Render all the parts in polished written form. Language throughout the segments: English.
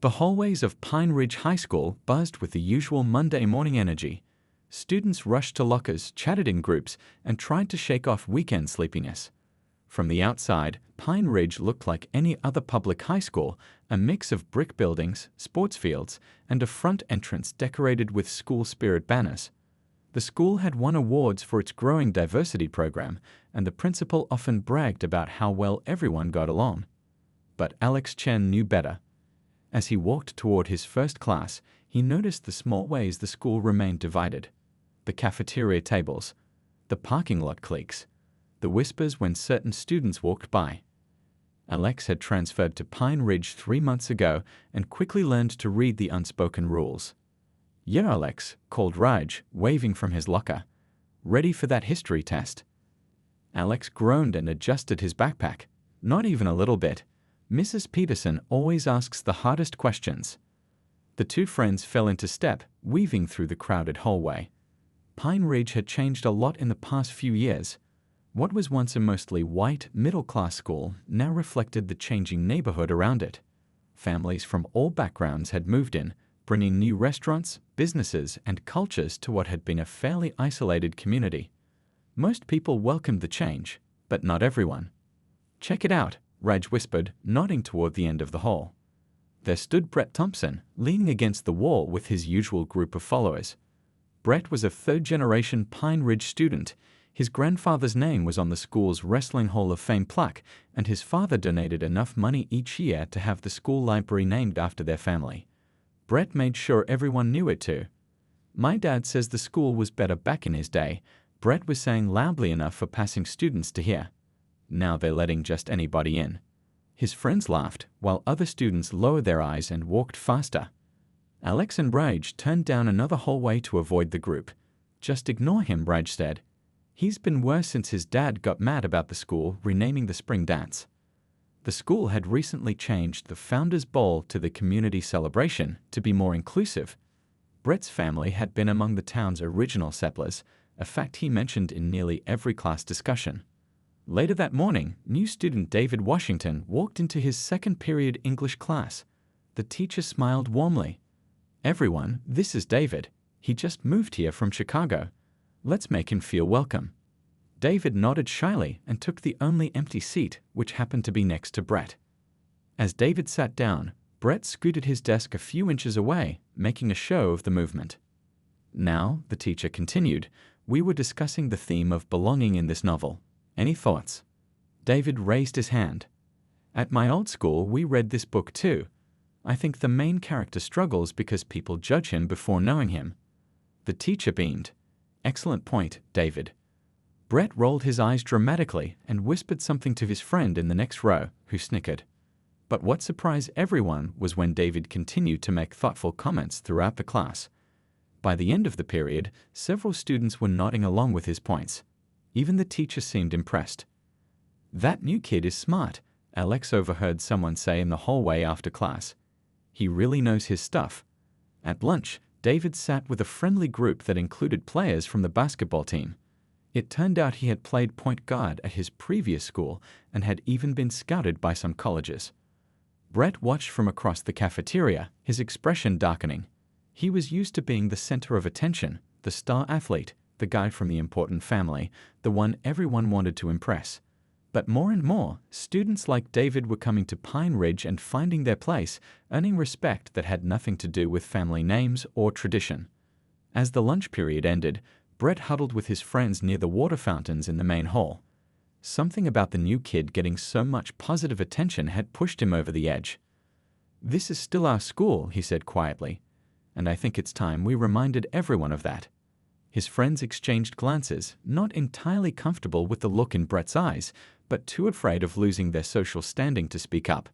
The hallways of Pine Ridge High School buzzed with the usual Monday morning energy. Students rushed to lockers, chatted in groups, and tried to shake off weekend sleepiness. From the outside, Pine Ridge looked like any other public high school, a mix of brick buildings, sports fields, and a front entrance decorated with school spirit banners. The school had won awards for its growing diversity program, and the principal often bragged about how well everyone got along. But Alex Chen knew better. As he walked toward his first class, he noticed the small ways the school remained divided. The cafeteria tables, the parking lot cliques, the whispers when certain students walked by. Alex had transferred to Pine Ridge 3 months ago and quickly learned to read the unspoken rules. "Yeah, Alex," called Raj, waving from his locker. "Ready for that history test?" Alex groaned and adjusted his backpack. "Not even a little bit. Mrs. Peterson always asks the hardest questions." The two friends fell into step, weaving through the crowded hallway. Pine Ridge had changed a lot in the past few years. What was once a mostly white, middle-class school now reflected the changing neighborhood around it. Families from all backgrounds had moved in, bringing new restaurants, businesses, and cultures to what had been a fairly isolated community. Most people welcomed the change, but not everyone. "Check it out," Raj whispered, nodding toward the end of the hall. There stood Brett Thompson, leaning against the wall with his usual group of followers. Brett was a third-generation Pine Ridge student. His grandfather's name was on the school's Wrestling Hall of Fame plaque, and his father donated enough money each year to have the school library named after their family. Brett made sure everyone knew it too. "My dad says the school was better back in his day," Brett was saying loudly enough for passing students to hear. "Now they're letting just anybody in." His friends laughed, while other students lowered their eyes and walked faster. Alex and Raj turned down another hallway to avoid the group. "Just ignore him," Raj said. "He's been worse since his dad got mad about the school renaming the spring dance." The school had recently changed the Founders Bowl to the Community Celebration to be more inclusive. Brett's family had been among the town's original settlers, a fact he mentioned in nearly every class discussion. Later that morning, new student David Washington walked into his second-period English class. The teacher smiled warmly. "Everyone, this is David. He just moved here from Chicago. Let's make him feel welcome." David nodded shyly and took the only empty seat, which happened to be next to Brett. As David sat down, Brett scooted his desk a few inches away, making a show of the movement. "Now," the teacher continued, "we were discussing the theme of belonging in this novel. Any thoughts?" David raised his hand. "At my old school, we read this book too. I think the main character struggles because people judge him before knowing him." The teacher beamed. "Excellent point, David." Brett rolled his eyes dramatically and whispered something to his friend in the next row, who snickered. But what surprised everyone was when David continued to make thoughtful comments throughout the class. By the end of the period, several students were nodding along with his points. Even the teacher seemed impressed. "That new kid is smart," Alex overheard someone say in the hallway after class. "He really knows his stuff." At lunch, David sat with a friendly group that included players from the basketball team. It turned out he had played point guard at his previous school and had even been scouted by some colleges. Brett watched from across the cafeteria, his expression darkening. He was used to being the center of attention, the star athlete, the guy from the important family, the one everyone wanted to impress. But more and more, students like David were coming to Pine Ridge and finding their place, earning respect that had nothing to do with family names or tradition. As the lunch period ended, Brett huddled with his friends near the water fountains in the main hall. Something about the new kid getting so much positive attention had pushed him over the edge. "This is still our school," he said quietly, "and I think it's time we reminded everyone of that." His friends exchanged glances, not entirely comfortable with the look in Brett's eyes, but too afraid of losing their social standing to speak up.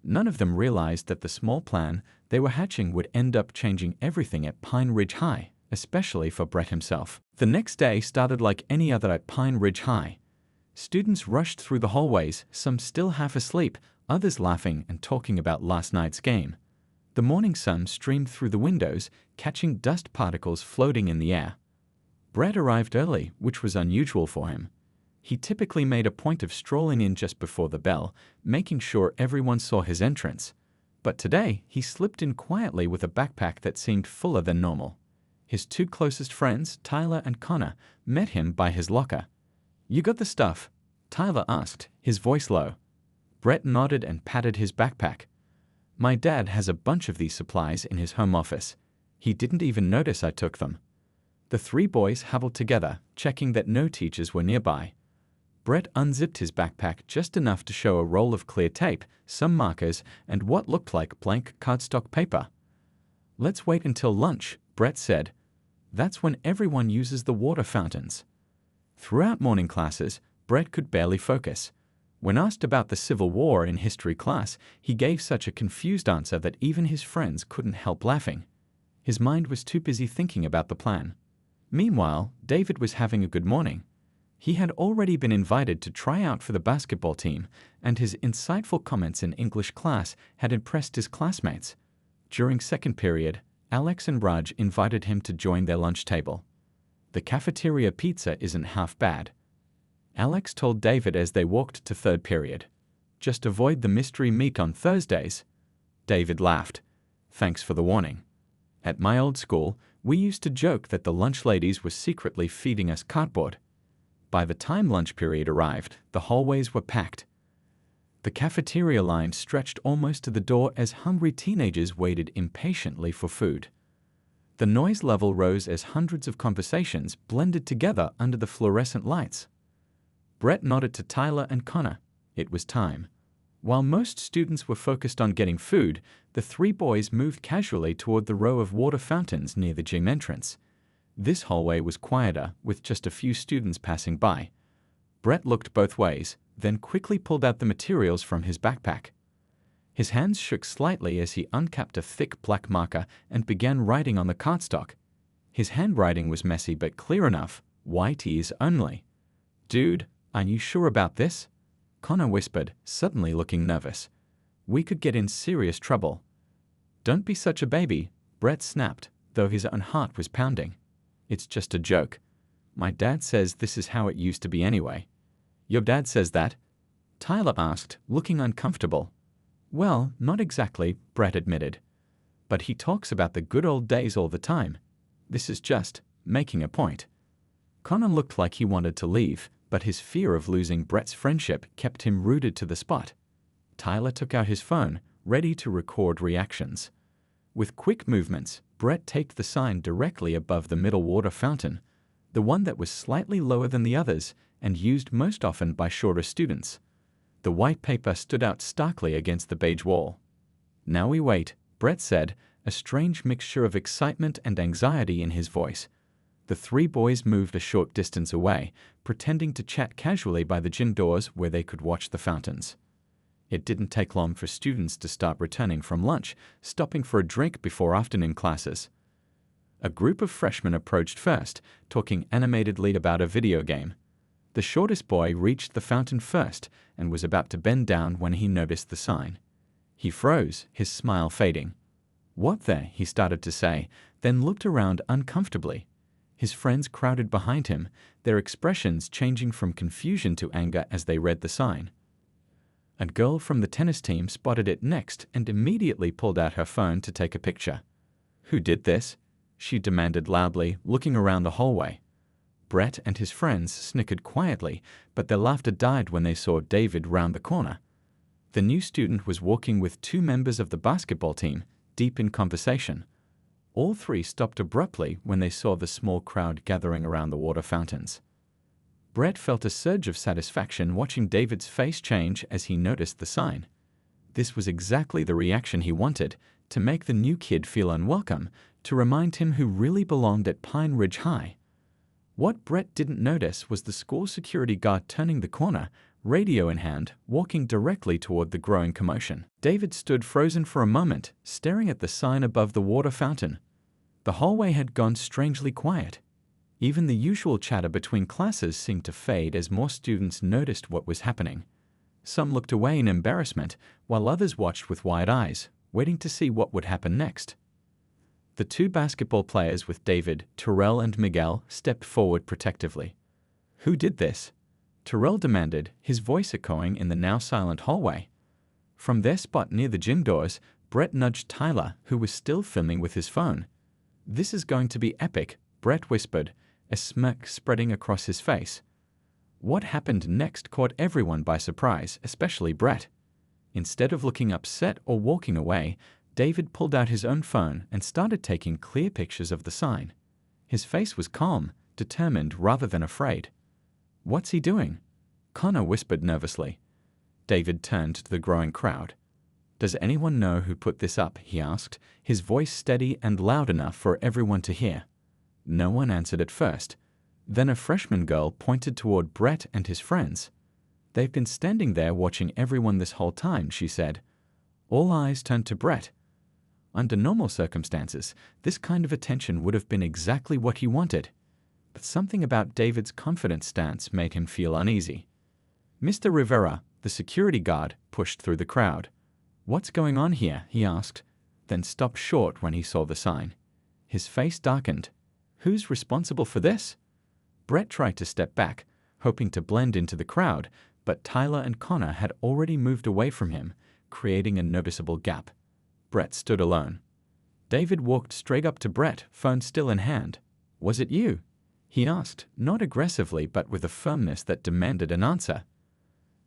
None of them realized that the small plan they were hatching would end up changing everything at Pine Ridge High, especially for Brett himself. The next day started like any other at Pine Ridge High. Students rushed through the hallways, some still half asleep, others laughing and talking about last night's game. The morning sun streamed through the windows, catching dust particles floating in the air. Brett arrived early, which was unusual for him. He typically made a point of strolling in just before the bell, making sure everyone saw his entrance. But today, he slipped in quietly with a backpack that seemed fuller than normal. His two closest friends, Tyler and Connor, met him by his locker. "You got the stuff?" Tyler asked, his voice low. Brett nodded and patted his backpack. "My dad has a bunch of these supplies in his home office. He didn't even notice I took them." The three boys huddled together, checking that no teachers were nearby. Brett unzipped his backpack just enough to show a roll of clear tape, some markers, and what looked like blank cardstock paper. "Let's wait until lunch," Brett said. "That's when everyone uses the water fountains." Throughout morning classes, Brett could barely focus. When asked about the Civil War in history class, he gave such a confused answer that even his friends couldn't help laughing. His mind was too busy thinking about the plan. Meanwhile, David was having a good morning. He had already been invited to try out for the basketball team, and his insightful comments in English class had impressed his classmates. During second period, Alex and Raj invited him to join their lunch table. "The cafeteria pizza isn't half bad," Alex told David as they walked to third period. "Just avoid the mystery meat on Thursdays." David laughed. "Thanks for the warning. At my old school, we used to joke that the lunch ladies were secretly feeding us cardboard." By the time lunch period arrived, the hallways were packed. The cafeteria line stretched almost to the door as hungry teenagers waited impatiently for food. The noise level rose as hundreds of conversations blended together under the fluorescent lights. Brett nodded to Tyler and Connor. It was time. While most students were focused on getting food, the three boys moved casually toward the row of water fountains near the gym entrance. This hallway was quieter, with just a few students passing by. Brett looked both ways, then quickly pulled out the materials from his backpack. His hands shook slightly as he uncapped a thick black marker and began writing on the cardstock. His handwriting was messy but clear enough, white ears only. "Dude, are you sure about this?" Connor whispered, suddenly looking nervous. "We could get in serious trouble." "Don't be such a baby," Brett snapped, though his own heart was pounding. "It's just a joke. My dad says this is how it used to be anyway." "Your dad says that?" Tyler asked, looking uncomfortable. "Well, not exactly," Brett admitted. "But he talks about the good old days all the time. This is just making a point." Connor looked like he wanted to leave, but his fear of losing Brett's friendship kept him rooted to the spot. Tyler took out his phone, ready to record reactions. With quick movements, Brett taped the sign directly above the middle water fountain, the one that was slightly lower than the others and used most often by shorter students. The white paper stood out starkly against the beige wall. "Now we wait," Brett said, a strange mixture of excitement and anxiety in his voice. The three boys moved a short distance away, pretending to chat casually by the gym doors where they could watch the fountains. It didn't take long for students to start returning from lunch, stopping for a drink before afternoon classes. A group of freshmen approached first, talking animatedly about a video game. The shortest boy reached the fountain first and was about to bend down when he noticed the sign. He froze, his smile fading. "What the?" he started to say, then looked around uncomfortably. His friends crowded behind him, their expressions changing from confusion to anger as they read the sign. A girl from the tennis team spotted it next and immediately pulled out her phone to take a picture. "Who did this?" she demanded loudly, looking around the hallway. Brett and his friends snickered quietly, but their laughter died when they saw David round the corner. The new student was walking with two members of the basketball team, deep in conversation. All three stopped abruptly when they saw the small crowd gathering around the water fountains. Brett felt a surge of satisfaction watching David's face change as he noticed the sign. This was exactly the reaction he wanted, to make the new kid feel unwelcome, to remind him who really belonged at Pine Ridge High. What Brett didn't notice was the school security guard turning the corner, radio in hand, walking directly toward the growing commotion. David stood frozen for a moment, staring at the sign above the water fountain. The hallway had gone strangely quiet. Even the usual chatter between classes seemed to fade as more students noticed what was happening. Some looked away in embarrassment, while others watched with wide eyes, waiting to see what would happen next. The two basketball players with David, Terrell, and Miguel stepped forward protectively. "Who did this?" Terrell demanded, his voice echoing in the now silent hallway. From their spot near the gym doors, Brett nudged Tyler, who was still filming with his phone. "This is going to be epic," Brett whispered, a smirk spreading across his face. What happened next caught everyone by surprise, especially Brett. Instead of looking upset or walking away, David pulled out his own phone and started taking clear pictures of the sign. His face was calm, determined rather than afraid. "What's he doing?" Connor whispered nervously. David turned to the growing crowd. "Does anyone know who put this up?" he asked, his voice steady and loud enough for everyone to hear. No one answered at first. Then a freshman girl pointed toward Brett and his friends. "They've been standing there watching everyone this whole time," she said. All eyes turned to Brett. Under normal circumstances, this kind of attention would have been exactly what he wanted. But something about David's confident stance made him feel uneasy. Mr. Rivera, the security guard, pushed through the crowd. "What's going on here?" he asked, then stopped short when he saw the sign. His face darkened. "Who's responsible for this?" Brett tried to step back, hoping to blend into the crowd, but Tyler and Connor had already moved away from him, creating a noticeable gap. Brett stood alone. David walked straight up to Brett, phone still in hand. "Was it you?" he asked, not aggressively but with a firmness that demanded an answer.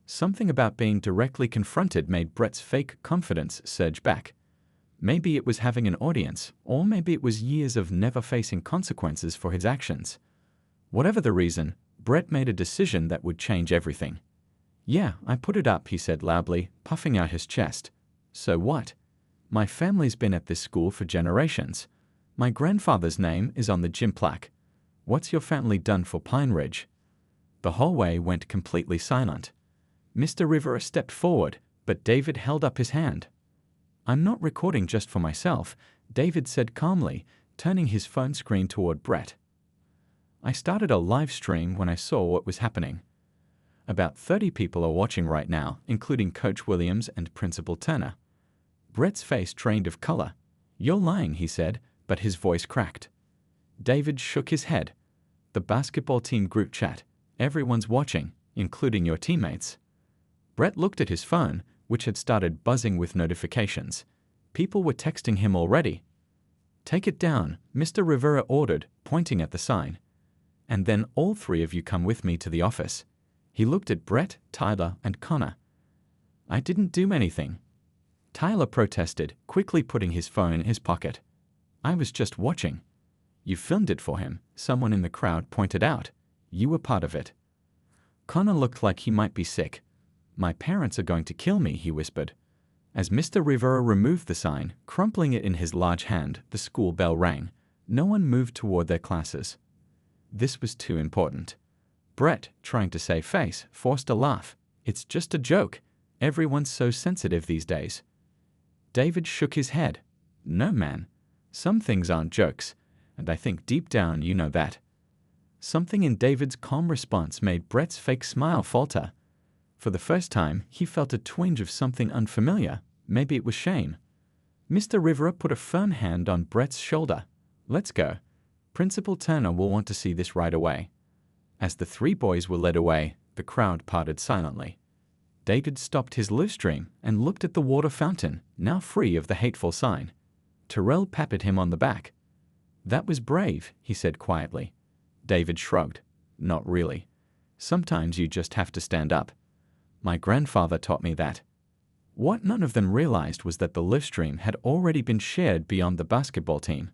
Something about being directly confronted made Brett's fake confidence surge back. Maybe it was having an audience, or maybe it was years of never facing consequences for his actions. Whatever the reason, Brett made a decision that would change everything. "Yeah, I put it up," he said loudly, puffing out his chest. "So what? My family's been at this school for generations. My grandfather's name is on the gym plaque. What's your family done for Pine Ridge?" The hallway went completely silent. Mr. Rivera stepped forward, but David held up his hand. "I'm not recording just for myself," David said calmly, turning his phone screen toward Brett. "I started a live stream when I saw what was happening. About 30 people are watching right now, including Coach Williams and Principal Turner." Brett's face drained of color. "You're lying," he said, but his voice cracked. David shook his head. "The basketball team group chat. Everyone's watching, including your teammates." Brett looked at his phone, which had started buzzing with notifications. People were texting him already. "Take it down," Mr. Rivera ordered, pointing at the sign. "And then all three of you come with me to the office." He looked at Brett, Tyler, and Connor. "I didn't do anything." Tyler protested, quickly putting his phone in his pocket. "I was just watching." "You filmed it for him," someone in the crowd pointed out. "You were part of it." Connor looked like he might be sick. "My parents are going to kill me," he whispered. As Mr. Rivera removed the sign, crumpling it in his large hand, the school bell rang. No one moved toward their classes. This was too important. Brett, trying to save face, forced a laugh. "It's just a joke. Everyone's so sensitive these days." David shook his head. "No, man. Some things aren't jokes, and I think deep down you know that." Something in David's calm response made Brett's fake smile falter. For the first time, he felt a twinge of something unfamiliar. Maybe it was shame. Mr. Rivera put a firm hand on Brett's shoulder. "Let's go. Principal Turner will want to see this right away." As the three boys were led away, the crowd parted silently. David stopped his live stream and looked at the water fountain, now free of the hateful sign. Terrell patted him on the back. "That was brave," he said quietly. David shrugged. "Not really. Sometimes you just have to stand up. My grandfather taught me that." What none of them realized was that the live stream had already been shared beyond the basketball team.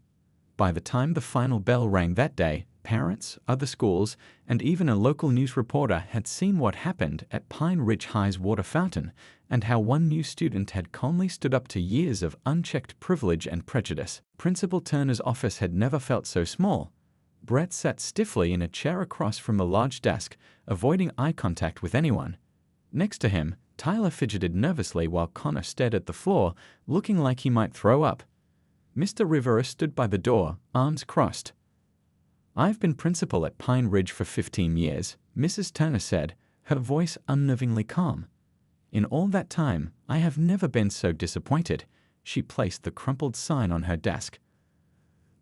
By the time the final bell rang that day, parents, other schools, and even a local news reporter had seen what happened at Pine Ridge High's water fountain and how one new student had calmly stood up to years of unchecked privilege and prejudice. Principal Turner's office had never felt so small. Brett sat stiffly in a chair across from a large desk, avoiding eye contact with anyone. Next to him, Tyler fidgeted nervously while Connor stared at the floor, looking like he might throw up. Mr. Rivera stood by the door, arms crossed. "I've been principal at Pine Ridge for 15 years, Mrs. Turner said, her voice unnervingly calm. "In all that time, I have never been so disappointed." She placed the crumpled sign on her desk.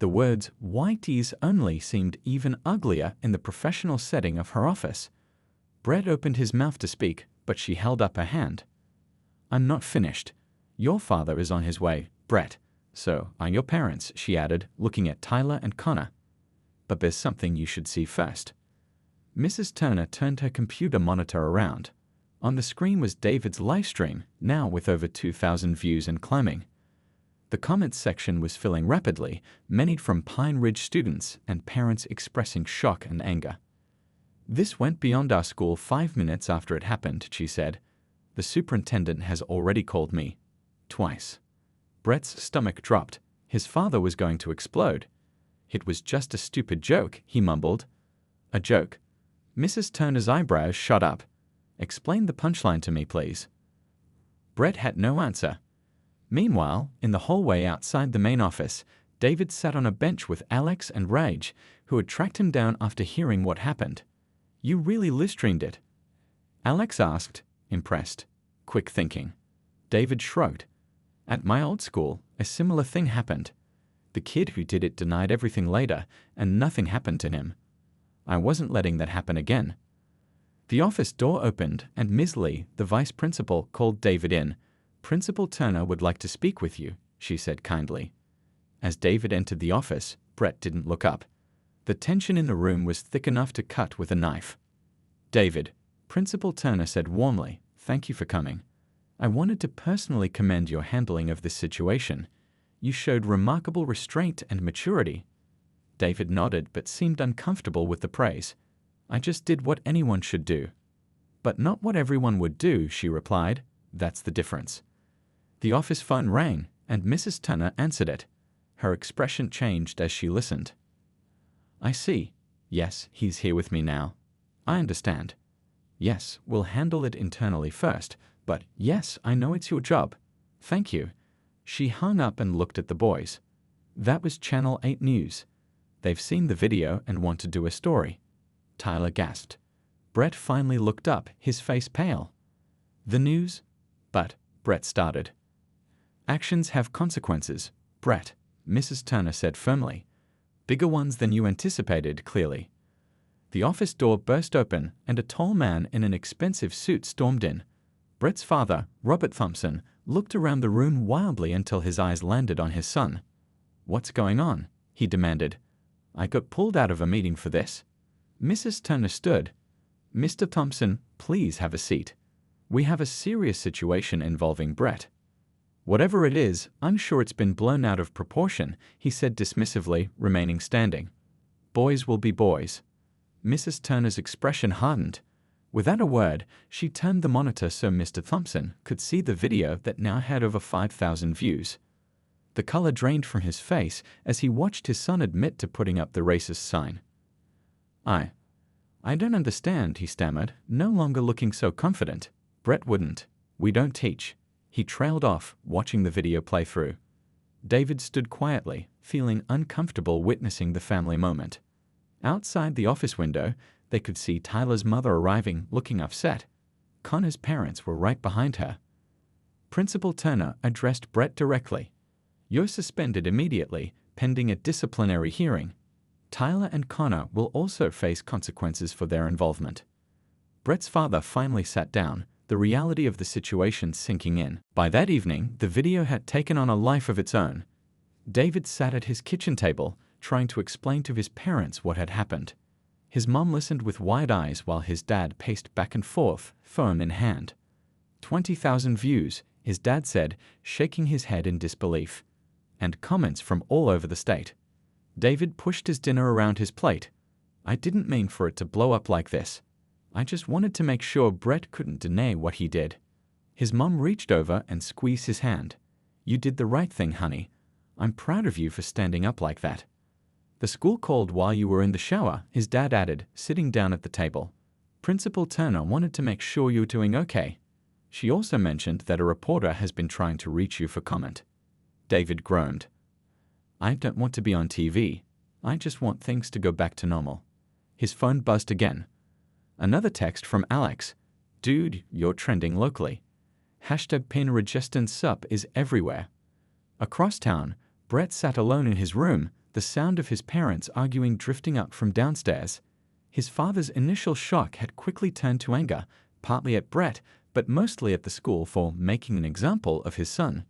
The words "Whitey's only" seemed even uglier in the professional setting of her office. Brett opened his mouth to speak, but she held up her hand. "I'm not finished. Your father is on his way, Brett. So are your parents, she added, looking at Tyler and Connor. But there's something you should see first. Mrs. Turner turned her computer monitor around. On the screen was David's live stream, now with over 2,000 views and climbing. The comments section was filling rapidly, many from Pine Ridge students and parents expressing shock and anger. This went beyond our school 5 minutes after it happened, she said. The superintendent has already called me. Twice. Brett's stomach dropped. His father was going to explode. It was just a stupid joke, he mumbled. A joke. Mrs. Turner's eyebrows shot up. Explain the punchline to me, please. Brett had no answer. Meanwhile, in the hallway outside the main office, David sat on a bench with Alex and Rage, who had tracked him down after hearing what happened. You really live-streamed it? Alex asked, impressed. Quick thinking. David shrugged. At my old school, a similar thing happened. The kid who did it denied everything later, and nothing happened to him. I wasn't letting that happen again. The office door opened, and Ms. Lee, the vice principal, called David in. Principal Turner would like to speak with you, she said kindly. As David entered the office, Brett didn't look up. The tension in the room was thick enough to cut with a knife. David, Principal Turner said warmly, thank you for coming. I wanted to personally commend your handling of this situation. You showed remarkable restraint and maturity. David nodded but seemed uncomfortable with the praise. I just did what anyone should do. But not what everyone would do, she replied. That's the difference. The office phone rang, and Mrs. Turner answered it. Her expression changed as she listened. I see. Yes, he's here with me now. I understand. Yes, we'll handle it internally first, but yes, I know it's your job. Thank you. She hung up and looked at the boys. That was Channel 8 News. They've seen the video and want to do a story. Tyler gasped. Brett finally looked up, his face pale. The news? But, Brett started. Actions have consequences, Brett, Mrs. Turner said firmly. Bigger ones than you anticipated, clearly. The office door burst open, and a tall man in an expensive suit stormed in. Brett's father, Robert Thompson, looked around the room wildly until his eyes landed on his son. What's going on? He demanded. I got pulled out of a meeting for this. Mrs. Turner stood. Mr. Thompson, please have a seat. We have a serious situation involving Brett. Whatever it is, I'm sure it's been blown out of proportion, he said dismissively, remaining standing. Boys will be boys. Mrs. Turner's expression hardened. Without a word, she turned the monitor so Mr. Thompson could see the video that now had over 5,000 views. The color drained from his face as he watched his son admit to putting up the racist sign. I don't understand, he stammered, no longer looking so confident. Brett wouldn't. We don't teach. He trailed off, watching the video play through. David stood quietly, feeling uncomfortable witnessing the family moment. Outside the office window, they could see Tyler's mother arriving, looking upset. Connor's parents were right behind her. Principal Turner addressed Brett directly. You're suspended immediately, pending a disciplinary hearing. Tyler and Connor will also face consequences for their involvement. Brett's father finally sat down, the reality of the situation sinking in. By that evening, the video had taken on a life of its own. David sat at his kitchen table, trying to explain to his parents what had happened. His mom listened with wide eyes while his dad paced back and forth, phone in hand. 20,000 views, his dad said, shaking his head in disbelief. And comments from all over the state. David pushed his dinner around his plate. I didn't mean for it to blow up like this. I just wanted to make sure Brett couldn't deny what he did. His mom reached over and squeezed his hand. You did the right thing, honey. I'm proud of you for standing up like that. The school called while you were in the shower, his dad added, sitting down at the table. Principal Turner wanted to make sure you're doing okay. She also mentioned that a reporter has been trying to reach you for comment. David groaned. I don't want to be on TV. I just want things to go back to normal. His phone buzzed again. Another text from Alex. Dude, you're trending locally. #PainResistance is everywhere. Across town, Brett sat alone in his room, the sound of his parents arguing drifting up from downstairs. His father's initial shock had quickly turned to anger, partly at Brett, but mostly at the school for making an example of his son.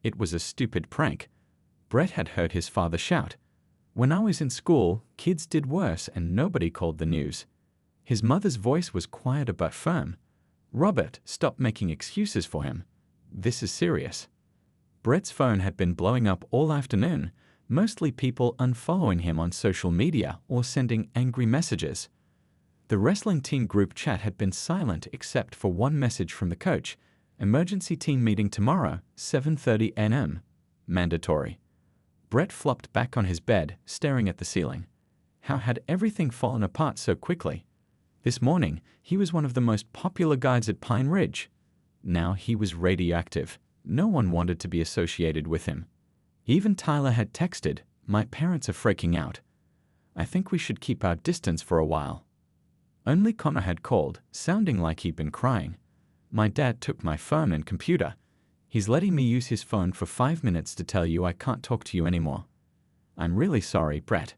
It was a stupid prank. Brett had heard his father shout, "When I was in school, kids did worse and nobody called the news." His mother's voice was quieter but firm. "Robert, stop making excuses for him. This is serious." Brett's phone had been blowing up all afternoon, mostly people unfollowing him on social media or sending angry messages. The wrestling team group chat had been silent except for one message from the coach: "Emergency team meeting tomorrow, 7:30 n.m. Mandatory." Brett flopped back on his bed, staring at the ceiling. How had everything fallen apart so quickly? This morning, he was one of the most popular guides at Pine Ridge. Now he was radioactive. No one wanted to be associated with him. Even Tyler had texted, "My parents are freaking out. I think we should keep our distance for a while." Only Connor had called, sounding like he'd been crying. "My dad took my phone and computer. He's letting me use his phone for 5 minutes to tell you I can't talk to you anymore. I'm really sorry, Brett."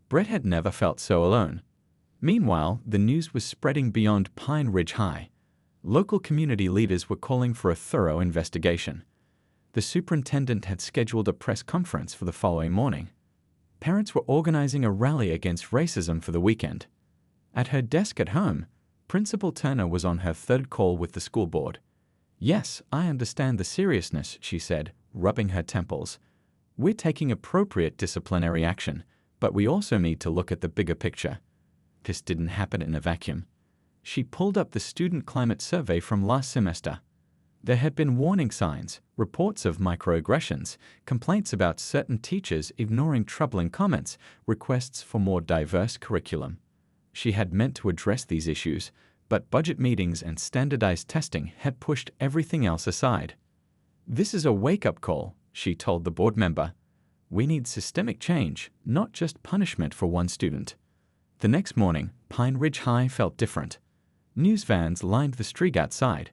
Brett had never felt so alone. Meanwhile, the news was spreading beyond Pine Ridge High. Local community leaders were calling for a thorough investigation. The superintendent had scheduled a press conference for the following morning. Parents were organizing a rally against racism for the weekend. At her desk at home, Principal Turner was on her third call with the school board. "Yes, I understand the seriousness," she said, rubbing her temples. "We're taking appropriate disciplinary action, but we also need to look at the bigger picture. This didn't happen in a vacuum." She pulled up the student climate survey from last semester. There had been warning signs, reports of microaggressions, complaints about certain teachers ignoring troubling comments, requests for more diverse curriculum. She had meant to address these issues, but budget meetings and standardized testing had pushed everything else aside. "This is a wake-up call," she told the board member. "We need systemic change, not just punishment for one student." The next morning, Pine Ridge High felt different. News vans lined the street outside.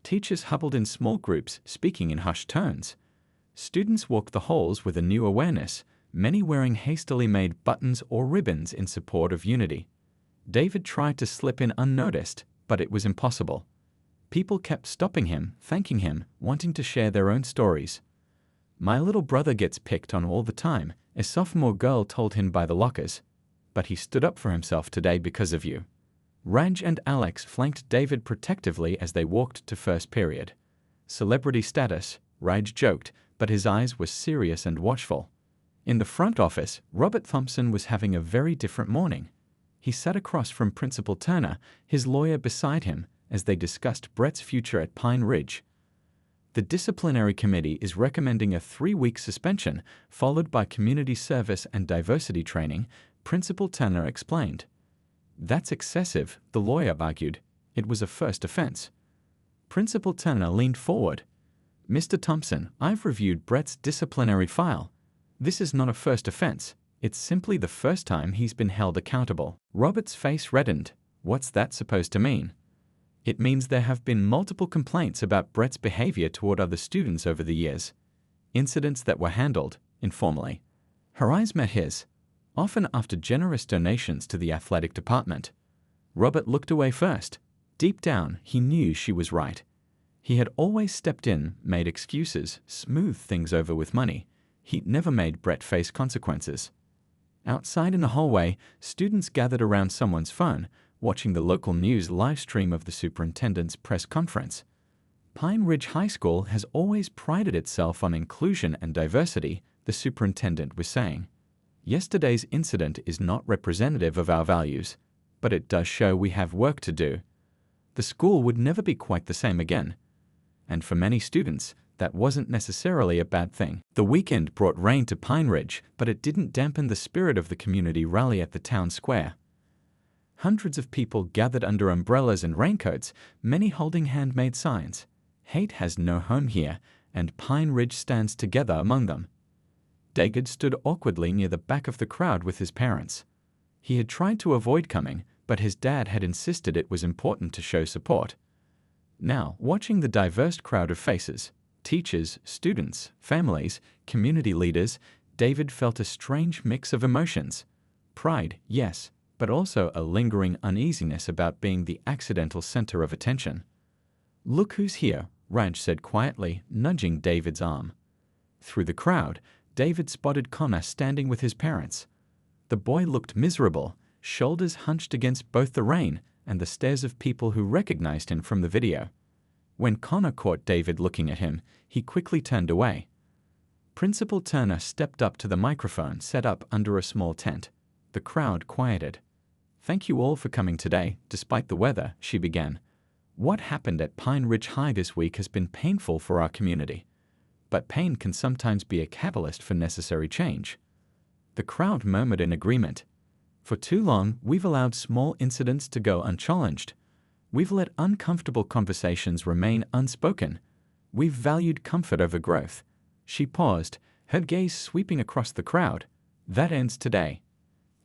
Teachers huddled in small groups, speaking in hushed tones. Students walked the halls with a new awareness, many wearing hastily made buttons or ribbons in support of unity. David tried to slip in unnoticed, but it was impossible. People kept stopping him, thanking him, wanting to share their own stories. "My little brother gets picked on all the time," a sophomore girl told him by the lockers. "But he stood up for himself today because of you." Raj and Alex flanked David protectively as they walked to first period. "Celebrity status," Raj joked, but his eyes were serious and watchful. In the front office, Robert Thompson was having a very different morning. He sat across from Principal Turner, his lawyer beside him, as they discussed Brett's future at Pine Ridge. "The disciplinary committee is recommending a 3-week suspension, followed by community service and diversity training," Principal Turner explained. "That's excessive," the lawyer argued. "It was a first offense." Principal Turner leaned forward. "Mr. Thompson, I've reviewed Brett's disciplinary file. This is not a first offense. It's simply the first time he's been held accountable." Robert's face reddened. "What's that supposed to mean?" "It means there have been multiple complaints about Brett's behavior toward other students over the years. Incidents that were handled informally." Her eyes met his, often after generous donations to the athletic department. Robert looked away first. Deep down, he knew she was right. He had always stepped in, made excuses, smoothed things over with money. He'd never made Brett face consequences. Outside in the hallway, students gathered around someone's phone, watching the local news live stream of the superintendent's press conference. Pine Ridge High School has always prided itself on inclusion and diversity, the superintendent was saying. "Yesterday's incident is not representative of our values, but it does show we have work to do. The school would never be quite the same again." And for many students, that wasn't necessarily a bad thing. The weekend brought rain to Pine Ridge, but it didn't dampen the spirit of the community rally at the town square. Hundreds of people gathered under umbrellas and raincoats, many holding handmade signs. "Hate has no home here," and Pine Ridge stands together among them. David stood awkwardly near the back of the crowd with his parents. He had tried to avoid coming, but his dad had insisted it was important to show support. Now, watching the diverse crowd of faces, teachers, students, families, community leaders, David felt a strange mix of emotions. Pride, yes, but also a lingering uneasiness about being the accidental center of attention. "Look who's here," Raj said quietly, nudging David's arm. Through the crowd, David spotted Connor standing with his parents. The boy looked miserable, shoulders hunched against both the rain and the stares of people who recognized him from the video. When Connor caught David looking at him, he quickly turned away. Principal Turner stepped up to the microphone set up under a small tent. The crowd quieted. "Thank you all for coming today, despite the weather," she began. "What happened at Pine Ridge High this week has been painful for our community. But pain can sometimes be a catalyst for necessary change." The crowd murmured in agreement. "For too long, we've allowed small incidents to go unchallenged. We've let uncomfortable conversations remain unspoken. We've valued comfort over growth." She paused, her gaze sweeping across the crowd. "That ends today."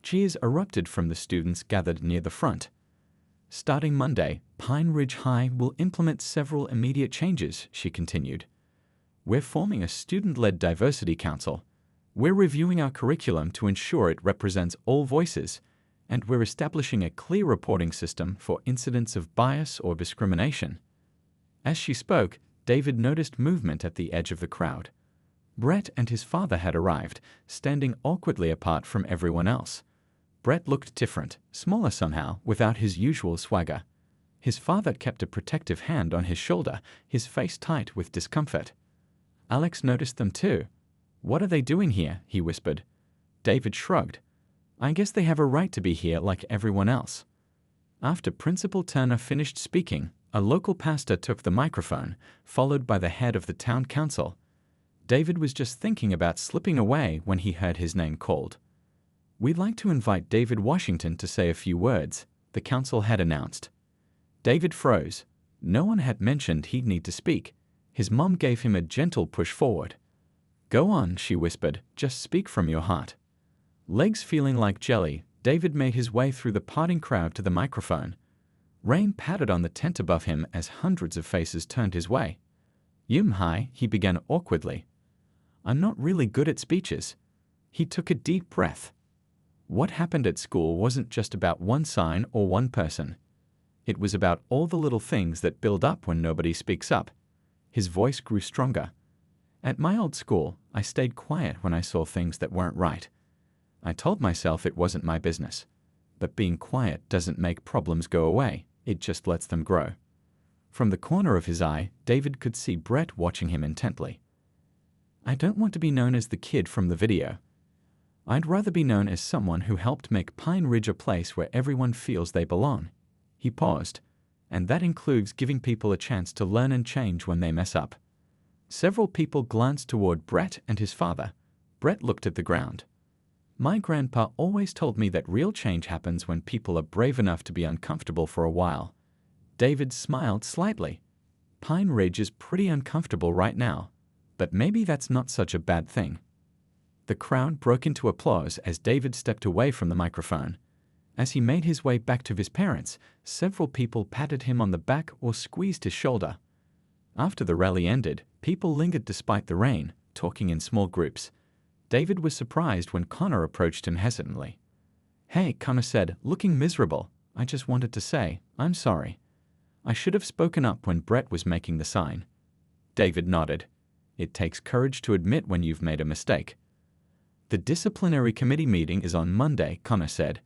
Cheers erupted from the students gathered near the front. "Starting Monday, Pine Ridge High will implement several immediate changes," she continued. "We're forming a student-led diversity council. We're reviewing our curriculum to ensure it represents all voices, and we're establishing a clear reporting system for incidents of bias or discrimination." As she spoke, David noticed movement at the edge of the crowd. Brett and his father had arrived, standing awkwardly apart from everyone else. Brett looked different, smaller somehow, without his usual swagger. His father kept a protective hand on his shoulder, his face tight with discomfort. Alex noticed them too. "What are they doing here?" he whispered. David shrugged. "I guess they have a right to be here like everyone else." After Principal Turner finished speaking, a local pastor took the microphone, followed by the head of the town council. David was just thinking about slipping away when he heard his name called. "We'd like to invite David Washington to say a few words," the council had announced. David froze. No one had mentioned he'd need to speak. His mom gave him a gentle push forward. "Go on," she whispered, "just speak from your heart." Legs feeling like jelly, David made his way through the parting crowd to the microphone. Rain pattered on the tent above him as hundreds of faces turned his way. "Hi," he began awkwardly. "I'm not really good at speeches." He took a deep breath. What happened at school wasn't just about one sign or one person. It was about all the little things that build up when nobody speaks up. His voice grew stronger. "At my old school, I stayed quiet when I saw things that weren't right. I told myself it wasn't my business. But being quiet doesn't make problems go away, it just lets them grow." From the corner of his eye, David could see Brett watching him intently. "I don't want to be known as the kid from the video. I'd rather be known as someone who helped make Pine Ridge a place where everyone feels they belong." He paused. "And that includes giving people a chance to learn and change when they mess up." Several people glanced toward Brett and his father. Brett looked at the ground. "My grandpa always told me that real change happens when people are brave enough to be uncomfortable for a while." David smiled slightly. "Pine Ridge is pretty uncomfortable right now, but maybe that's not such a bad thing." The crowd broke into applause as David stepped away from the microphone. As he made his way back to his parents, several people patted him on the back or squeezed his shoulder. After the rally ended, people lingered despite the rain, talking in small groups. David was surprised when Connor approached him hesitantly. "Hey," Connor said, looking miserable. "I just wanted to say, I'm sorry. I should have spoken up when Brett was making the sign." David nodded. "It takes courage to admit when you've made a mistake." "The disciplinary committee meeting is on Monday," Connor said.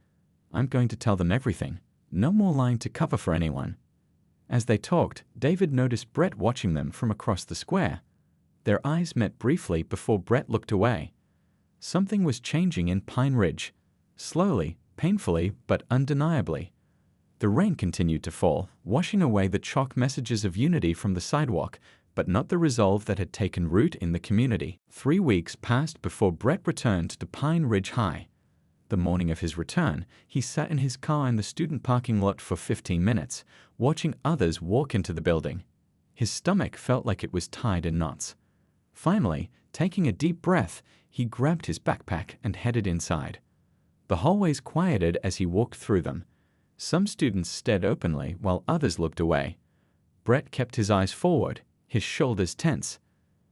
"I'm going to tell them everything. No more lying to cover for anyone." As they talked, David noticed Brett watching them from across the square. Their eyes met briefly before Brett looked away. Something was changing in Pine Ridge. Slowly, painfully, but undeniably. The rain continued to fall, washing away the chalk messages of unity from the sidewalk, but not the resolve that had taken root in the community. 3 weeks passed before Brett returned to Pine Ridge High. The morning of his return, he sat in his car in the student parking lot for 15 minutes, watching others walk into the building. His stomach felt like it was tied in knots. Finally, taking a deep breath, he grabbed his backpack and headed inside. The hallways quieted as he walked through them. Some students stared openly while others looked away. Brett kept his eyes forward, his shoulders tense.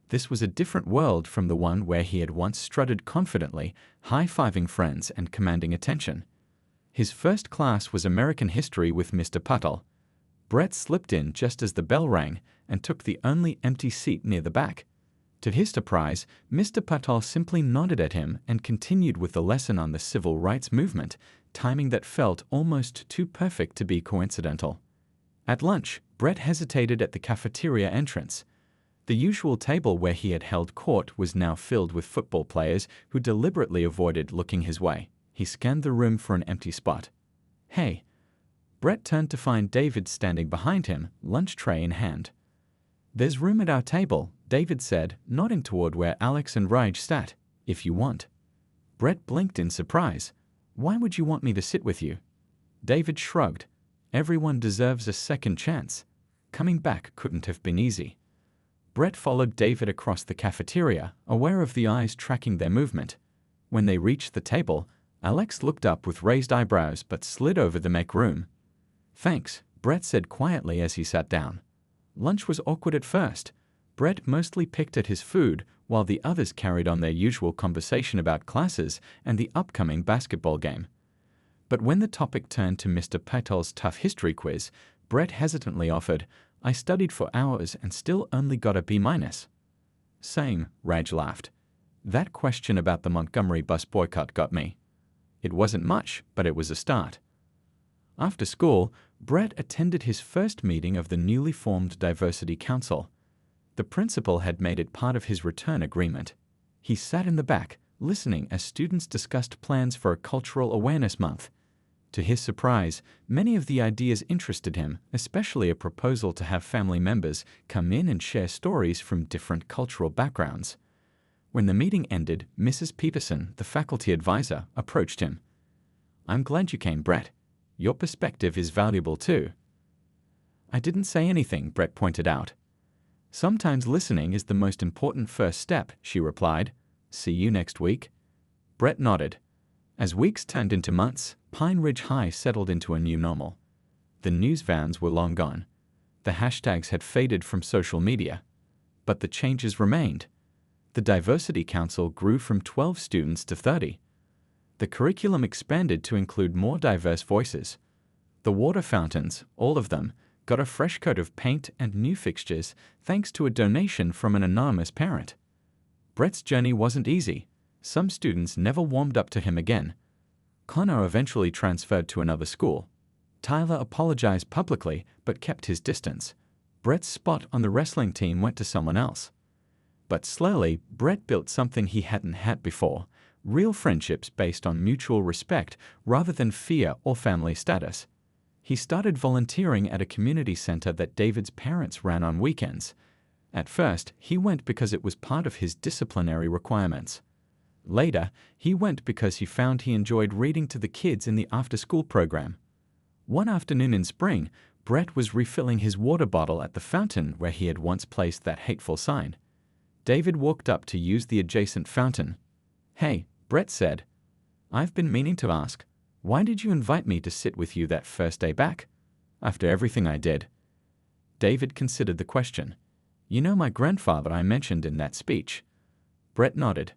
This was a different world from the one where he had once strutted confidently, high-fiving friends and commanding attention. His first class was American history with Mr. Patel. Brett slipped in just as the bell rang and took the only empty seat near the back. To his surprise, Mr. Patel simply nodded at him and continued with the lesson on the civil rights movement, timing that felt almost too perfect to be coincidental. At lunch, Brett hesitated at the cafeteria entrance. The usual table where he had held court was now filled with football players who deliberately avoided looking his way. He scanned the room for an empty spot. "Hey." Brett turned to find David standing behind him, lunch tray in hand. "There's room at our table," David said, nodding toward where Alex and Raj sat, "if you want." Brett blinked in surprise. "Why would you want me to sit with you?" David shrugged. "Everyone deserves a second chance. Coming back couldn't have been easy." Brett followed David across the cafeteria, aware of the eyes tracking their movement. When they reached the table, Alex looked up with raised eyebrows but slid over to make room. "Thanks," Brett said quietly as he sat down. Lunch was awkward at first. Brett mostly picked at his food, while the others carried on their usual conversation about classes and the upcoming basketball game. But when the topic turned to Mr. Patel's tough history quiz, Brett hesitantly offered, "I studied for hours and still only got a B-." "Same," Raj laughed. "That question about the Montgomery bus boycott got me." It wasn't much, but it was a start. After school, Brett attended his first meeting of the newly formed Diversity Council. The principal had made it part of his return agreement. He sat in the back, listening as students discussed plans for a Cultural Awareness Month. To his surprise, many of the ideas interested him, especially a proposal to have family members come in and share stories from different cultural backgrounds. When the meeting ended, Mrs. Peterson, the faculty advisor, approached him. "I'm glad you came, Brett. Your perspective is valuable too." "I didn't say anything," Brett pointed out. "Sometimes listening is the most important first step," she replied. "See you next week." Brett nodded. As weeks turned into months, Pine Ridge High settled into a new normal. The news vans were long gone. The hashtags had faded from social media. But the changes remained. The Diversity Council grew from 12 students to 30. The curriculum expanded to include more diverse voices. The water fountains, all of them, got a fresh coat of paint and new fixtures thanks to a donation from an anonymous parent. Brett's journey wasn't easy. Some students never warmed up to him again. Connor eventually transferred to another school. Tyler apologized publicly but kept his distance. Brett's spot on the wrestling team went to someone else. But slowly, Brett built something he hadn't had before. Real friendships based on mutual respect rather than fear or family status. He started volunteering at a community center that David's parents ran on weekends. At first, he went because it was part of his disciplinary requirements. Later, he went because he found he enjoyed reading to the kids in the after-school program. One afternoon in spring, Brett was refilling his water bottle at the fountain where he had once placed that hateful sign. David walked up to use the adjacent fountain. "Hey," Brett said. "I've been meaning to ask, why did you invite me to sit with you that first day back? After everything I did." David considered the question. "You know my grandfather I mentioned in that speech?" Brett nodded.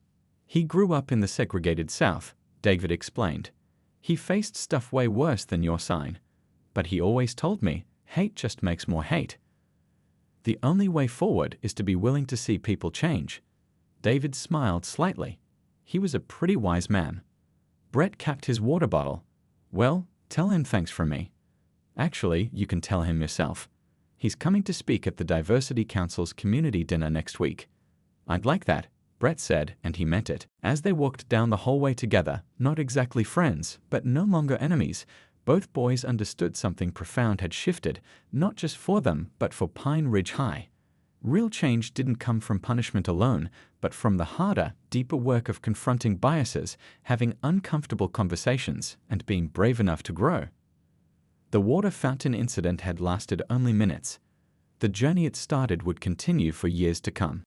"He grew up in the segregated South," David explained. "He faced stuff way worse than your sign. But he always told me, hate just makes more hate. The only way forward is to be willing to see people change." David smiled slightly. He was a pretty wise man. Brett capped his water bottle. "Well, tell him thanks from me. Actually, you can tell him yourself. He's coming to speak at the Diversity Council's community dinner next week." "I'd like that," Brett said, and he meant it. As they walked down the hallway together, not exactly friends, but no longer enemies, both boys understood something profound had shifted, not just for them, but for Pine Ridge High. Real change didn't come from punishment alone, but from the harder, deeper work of confronting biases, having uncomfortable conversations, and being brave enough to grow. The water fountain incident had lasted only minutes. The journey it started would continue for years to come.